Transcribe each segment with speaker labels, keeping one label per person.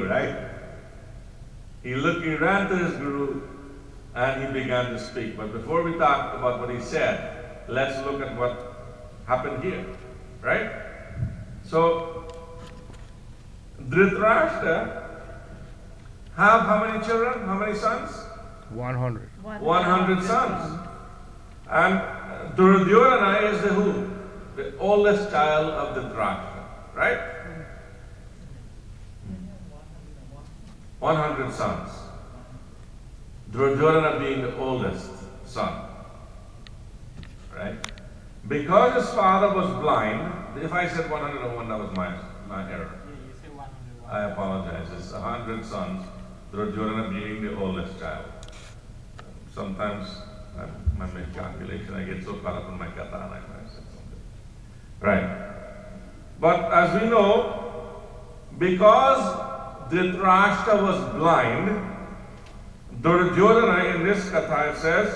Speaker 1: right? He ran to his guru and he began to speak. But before we talk about what he said, let's look at what happened here, right? So, Dhritarashtra have how many children? How many sons?
Speaker 2: 100.
Speaker 1: 100 sons. And Duryodhana is the who? The oldest child of Dhritarashtra, right? 100 sons. Duryodhana being the oldest son, right? Because his father was blind, if I said 101, that was my error.
Speaker 3: You say 101.
Speaker 1: I apologize. It's 100 sons, Duryodhana being the oldest child. Sometimes my miscalculation, I get so caught up in my katana, I said something. Right. But as we know, because Dhritarashtra was blind, Duryodhana in this katha it says,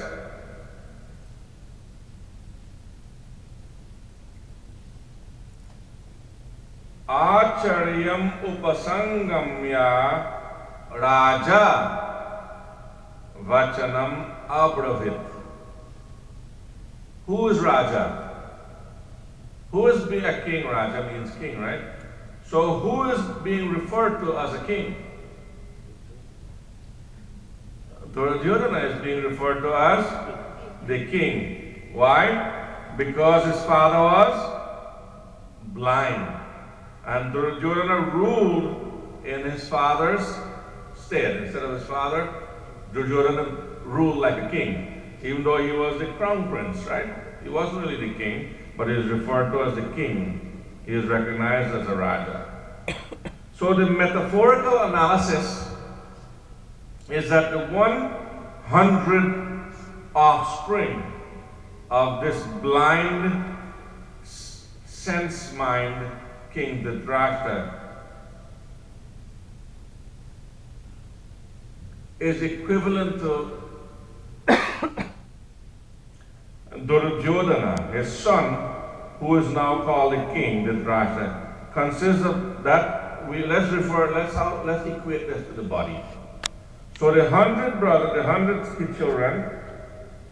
Speaker 1: Acharyam upasangamya raja vachanam abravit. Who is Raja? Who is being a king? Raja means king, right? So who is being referred to as a king? Duryodhana is being referred to as the king. Why? Because his father was blind. And Duryodhana ruled in his father's stead. Instead of his father, Duryodhana ruled like a king. Even though he was the crown prince, right? He wasn't really the king, but he is referred to as the king. He is recognized as a Raja. So the metaphorical analysis is that the 100 offspring of this blind sense mind King Dhritarashtra is equivalent to Duryodhana, his son, who is now called the king, Dhritarashtra, consists of that. Let's equate this to the body. So the 100 brothers, the 100 children,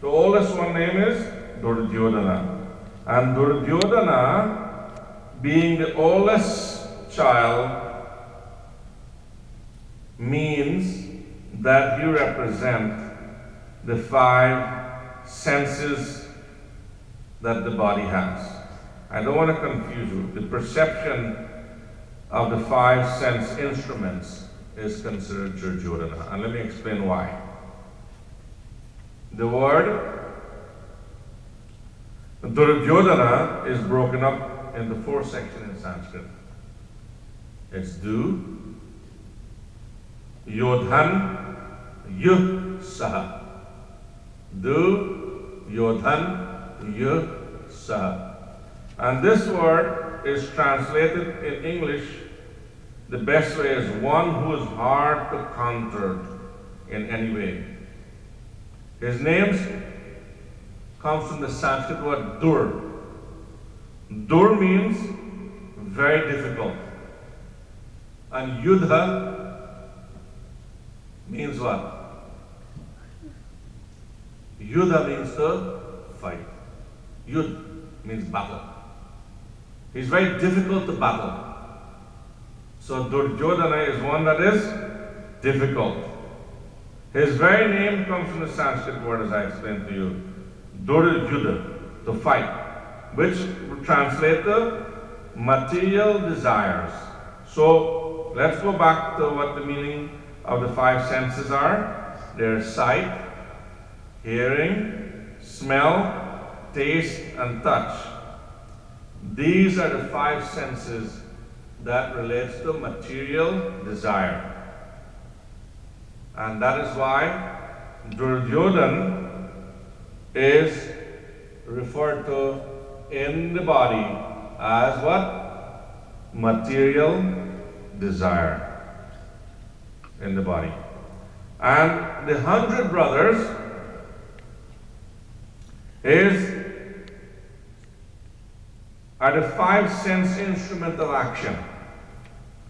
Speaker 1: the oldest one name is Duryodhana. And Duryodhana, being the oldest child, means that he represents the 5 senses that the body has. I don't want to confuse you. The perception of the 5 sense instruments is considered Duryodhana. And let me explain why. The word Duryodhana is broken up into 4 sections in Sanskrit. It's Du, Yodhan, Yuh, Saha. Du, Yodhan, Yuh, Saha. And this word is translated in English, the best way is one who is hard to counter in any way. His name comes from the Sanskrit word Dur. Dur means very difficult. And Yudha means what? Yudha means to fight. Yudh means battle. He's very difficult to battle. So Duryodhana is one that is difficult. His very name comes from the Sanskrit word, as I explained to you, Duryodhana, to fight, which would translate to material desires. So let's go back to what the meaning of the 5 senses are. They're sight, hearing, smell, taste, and touch. These are the 5 senses that relates to material desire. And that is why Duryodhana is referred to in the body as what? Material desire in the body. And the 100 brothers are the 5 sense instrument of action.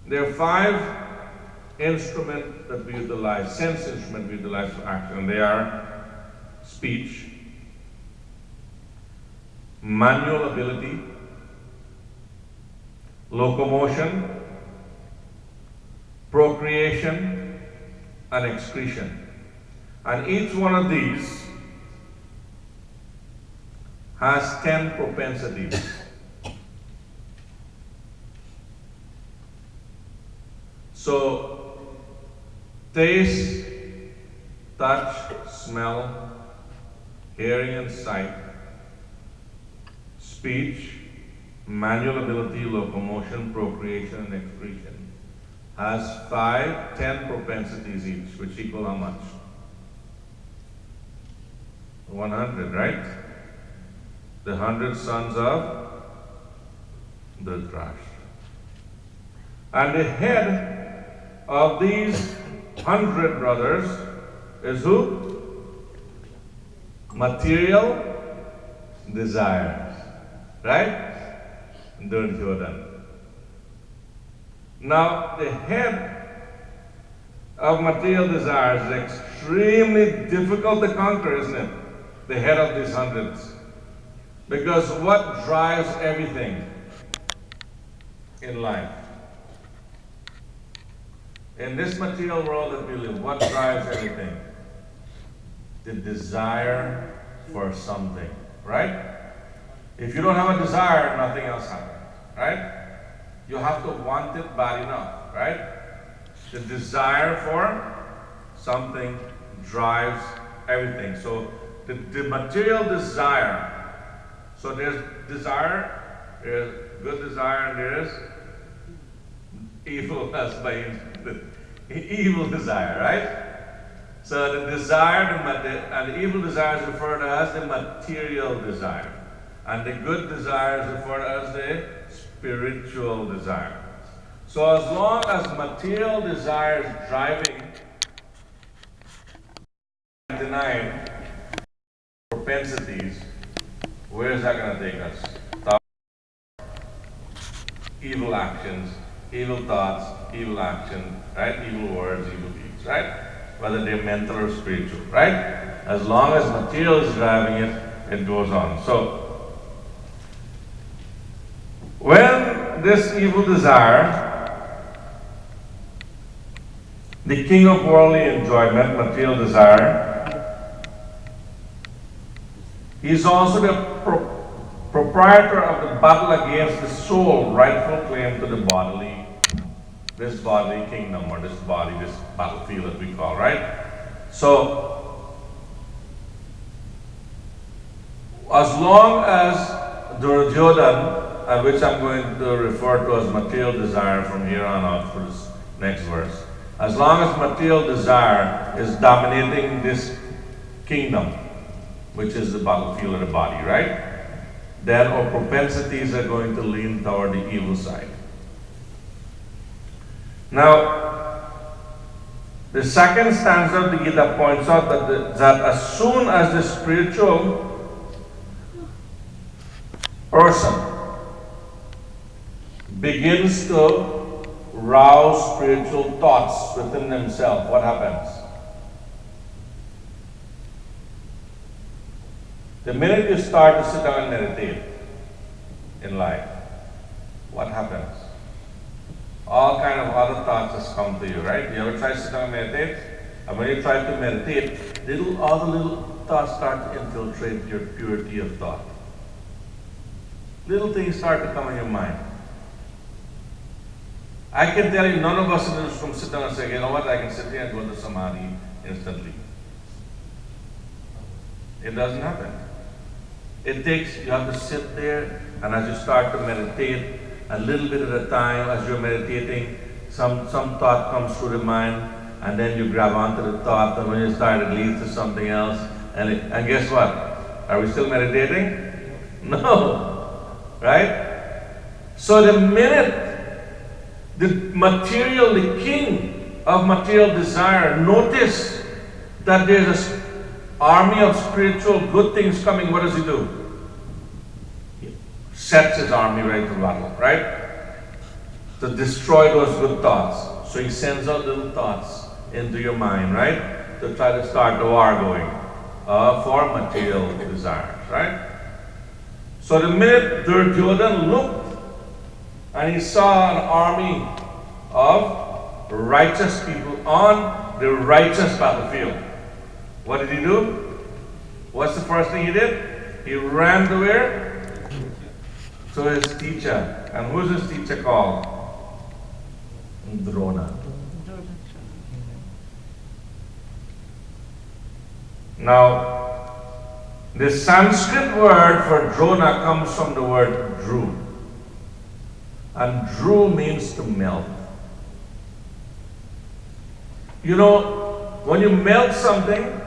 Speaker 1: There are 5 instrument that we utilize, sense instrument we utilize for action. They are speech, manual ability, locomotion, procreation, and excretion. And each one of these has 10 propensities. So, taste, touch, smell, hearing and sight, speech, manual ability, locomotion, procreation, and excretion has 10 propensities each, which equal how much? 100, right? The 100 sons of Dhritarashtra. And the head of these 100 brothers is who? Material desires, right? Duryodhana. Now, the head of material desires is extremely difficult to conquer, isn't it? The head of these hundreds. Because what drives everything in life? In this material world that we live, what drives everything? The desire for something, right? If you don't have a desire, nothing else happens, right? You have to want it bad enough, right? The desire for something drives everything. So the material desire, so there's desire, there's good desire, and there's evil, that's by evil desire, right? So the desire and the evil desire is referred to as the material desire. And the good desire is referred to as the spiritual desire. So as long as material desire is driving and denying propensities, where is that going to take us? Evil actions, evil thoughts, evil action, right? Evil words, evil deeds, right? Whether they're mental or spiritual, right? As long as material is driving it, it goes on. So, when this evil desire, the king of worldly enjoyment, material desire, he's also the proprietor of the battle against the soul, rightful claim to this bodily kingdom, or this battlefield that we call, right? So, as long as Duryodhana, which I'm going to refer to as material desire from here on out for this next verse, as long as material desire is dominating this kingdom, which is the battlefield of the body, right? Then our propensities are going to lean toward the evil side. Now, the second stanza of the Gita points out that as soon as the spiritual person begins to rouse spiritual thoughts within themselves, what happens? The minute you start to sit down and meditate in life, what happens? All kind of other thoughts just come to you, right? You ever try to sit down and meditate? And when you try to meditate, all the little thoughts start to infiltrate your purity of thought. Little things start to come in your mind. I can tell you, none of us in this room sit down and say, you know what, I can sit here and go to Samadhi instantly. It doesn't happen. It takes, you have to sit there, and as you start to meditate, a little bit at a time, as you're meditating, some thought comes through the mind, and then you grab onto the thought, and when you start, it leads to something else. And guess what? Are we still meditating? No. Right? So the minute the king of material desire, notice that there's an army of spiritual good things coming, what does he do? He sets his army ready to battle, right? To destroy those good thoughts. So he sends out little thoughts into your mind, right? To try to start the war going for material desires, right? So the minute Duryodhana looked and he saw an army of righteous people on the righteous battlefield, what did he do? What's the first thing he did? He ran to where? To his teacher. And who's his teacher called? Drona. Now, the Sanskrit word for Drona comes from the word Dhru. And Dhru means to melt. You know, when you melt something,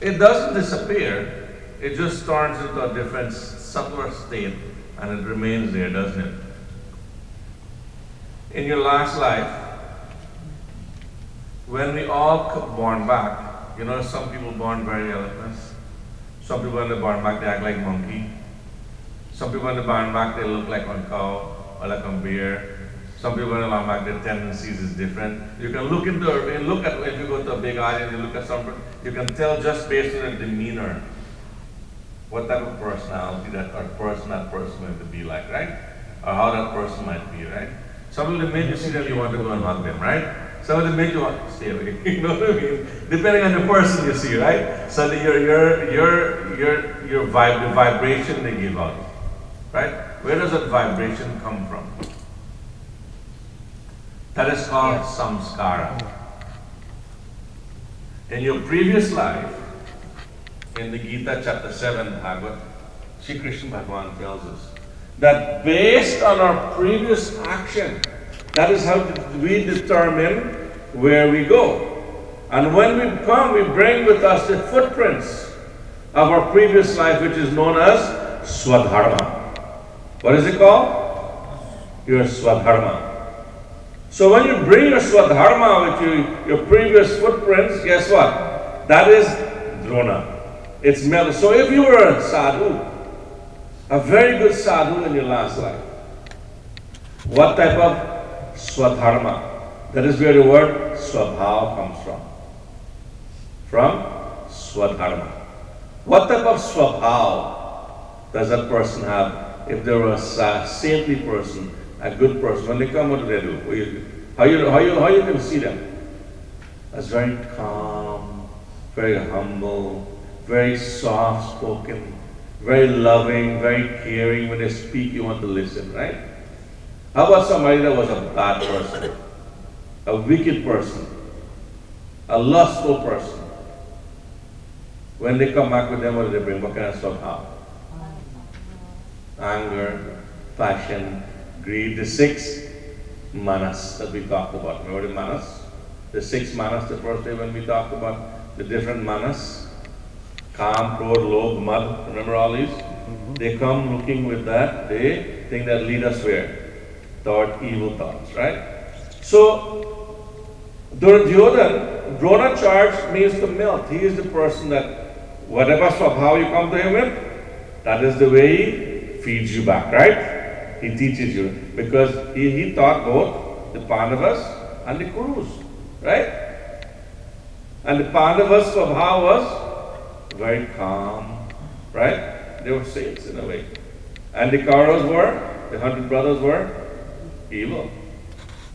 Speaker 1: it doesn't disappear. It just turns into a different, subtler state, and it remains there, doesn't it? In your last life, when we all born back, you know, some people born very eloquent. Some people when they're born back, they act like monkey. Some people when they're born back, they look like a cow or like a bear. Some people when they're born back, their tendencies is different. You can look into, look at, if you go to a big audience, you look at someone, you can tell just based on their demeanor what type of personality that person going to be like, right? Or how that person might be, right? Some of the men you see them, you want to go and hug them, right? Some of the men you want to stay away. You know what I mean? Depending on the person you see, right? So the vibration they give out, right? Where does that vibration come from? That is called samskara. In your previous life, in the Gita chapter 7, Bhagavad, Shri Krishna Bhagavan tells us that based on our previous action, that is how we determine where we go. And when we come, we bring with us the footprints of our previous life, which is known as Swadharma. What is it called? Your Swadharma. So when you bring your Swadharma with your previous footprints, guess what? That is Drona. It's melted. So if you were a sadhu, a very good sadhu in your last life, what type of Swadharma? That is where the word Swabhav comes from. From Swadharma. What type of Swabhav does that person have if they were a saintly person, a good person? When they come, what do they do? How you can see them? As very calm, very humble, very soft-spoken, very loving, very caring. When they speak, you want to listen, right? How about somebody that was a bad person, a wicked person, a lustful person? When they come back with them, what do they bring? What kind of stuff? Anger, passion, greed, the 6 manas that we talked about. Remember the manas? The 6 manas the first day when we talked about the different manas. Kam, Krodh, Lobh, Mad. Remember all these? They come looking with that. They think that lead us where? Toward evil thoughts, right? So, Duryodhana, Drona charge means to melt. He is the person that whatever Swabhav you come to him with, that is the way he feeds you back, right? He teaches you. Because he taught both the Pandavas and the Kurus, right? And the Pandavas' Swabhav was very calm, right? They were saints in a way. And the Kauravas were, the 100 brothers were evil,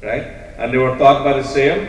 Speaker 1: right? And they were taught by the same